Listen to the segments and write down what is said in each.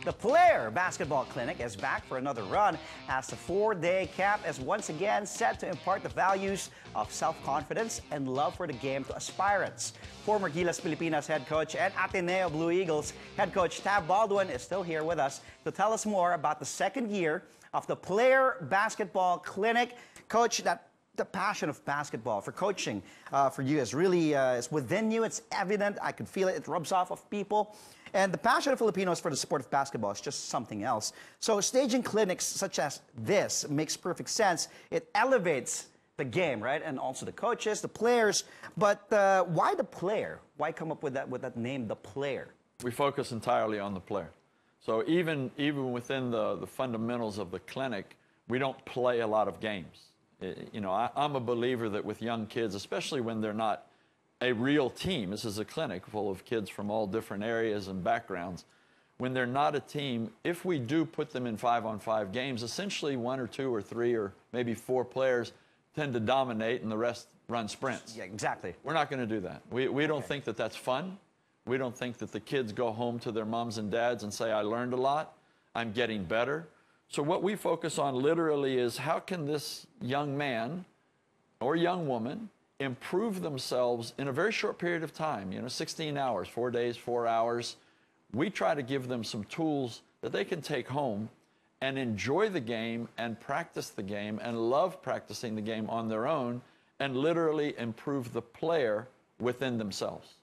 The Player Basketball Clinic is back for another run as the 4-day camp is once again set to impart the values of self-confidence and love for the game to aspirants. Former Gilas Pilipinas head coach and Ateneo Blue Eagles head coach Tab Baldwin is still here with us to tell us more about the second year of the Player Basketball Clinic. Coach, the passion of basketball for coaching for you is really is within you. It's evident. I can feel it. It rubs off of people. And the passion of Filipinos for the sport of basketball is just something else. So staging clinics such as this makes perfect sense. It elevates the game, right? And also the coaches, the players. But why the player? Why come up with that name, the player? We focus entirely on the player. So even within the fundamentals of the clinic, we don't play a lot of games. You know, I'm a believer that with young kids, especially when they're not a real team, this is a clinic full of kids from all different areas and backgrounds. When they're not a team, if we do put them in 5-on-5 games, essentially 1 or 2 or 3 or maybe 4 players tend to dominate and the rest run sprints. Yeah, exactly. We're not going to do that. We don't think that that's fun. We don't think that the kids go home to their moms and dads and say, I learned a lot, I'm getting better. So what we focus on literally is how can this young man or young woman improve themselves in a very short period of time, 16 hours, 4 days, 4 hours. We try to give them some tools that they can take home and enjoy the game and practice the game and love practicing the game on their own and literally improve the player within themselves.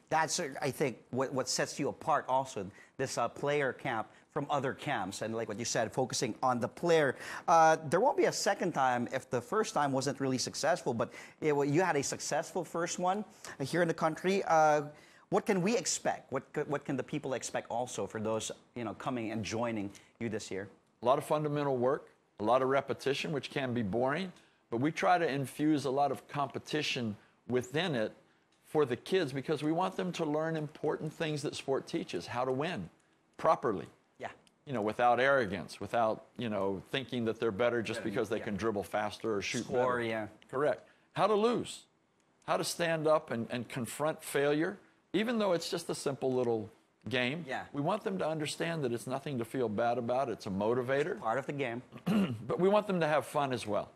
That's, I think, what sets you apart also, this player camp from other camps. And like what you said, focusing on the player. There won't be a second time if the first time wasn't really successful, but you had a successful first one here in the country. What can we expect? What can the people expect also for those coming and joining you this year? A lot of fundamental work, a lot of repetition, which can be boring, but we try to infuse a lot of competition within it for the kids because we want them to learn important things that sport teaches, how to win properly. Yeah. Without arrogance, without, thinking that they're better just because they can dribble faster or shoot better. Yeah. Correct. How to lose, how to stand up and confront failure, even though it's just a simple little game. Yeah. We want them to understand that it's nothing to feel bad about. It's a motivator. It's part of the game. But we want them to have fun as well.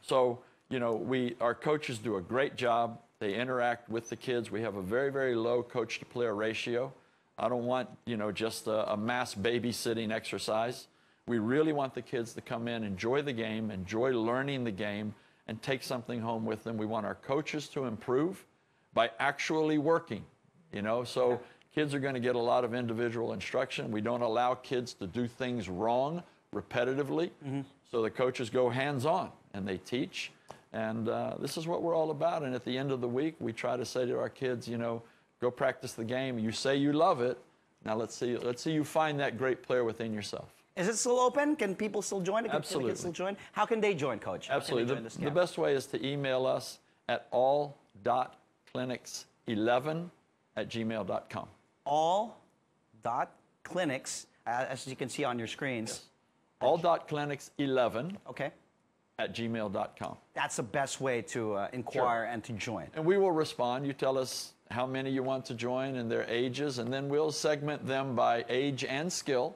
So, our coaches do a great job. They interact with the kids. We have a very, very low coach-to-player ratio. I don't want, just a mass babysitting exercise. We really want the kids to come in, enjoy the game, enjoy learning the game, and take something home with them. We want our coaches to improve by actually working, So kids are going to get a lot of individual instruction. We don't allow kids to do things wrong repetitively. So the coaches go hands-on, and they teach. And this is what we're all about. And at the end of the week, we try to say to our kids, go practice the game. You say you love it. Now let's see you find that great player within yourself. Is it still open? Can people still join? Absolutely. Can kids still join? How can they join, Coach? Absolutely. The best way is to email us at all.clinics11@gmail.com. All.clinics, as you can see on your screens. Yes. All.clinics11. Okay. at gmail.com. That's the best way to inquire and to join. And we will respond. You tell us how many you want to join and their ages, and then we'll segment them by age and skill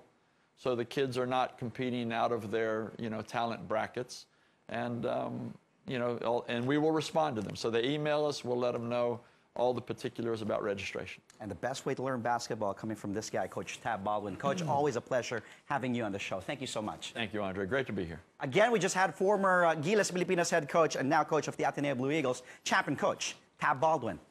so the kids are not competing out of their, talent brackets. And, and we will respond to them. So they email us, we'll let them know all the particulars about registration. And the best way to learn basketball coming from this guy, Coach Tab Baldwin. Coach, always a pleasure having you on the show. Thank you so much. Thank you, Andre. Great to be here. Again, we just had former Gilas Pilipinas head coach and now coach of the Ateneo Blue Eagles, champion coach Tab Baldwin.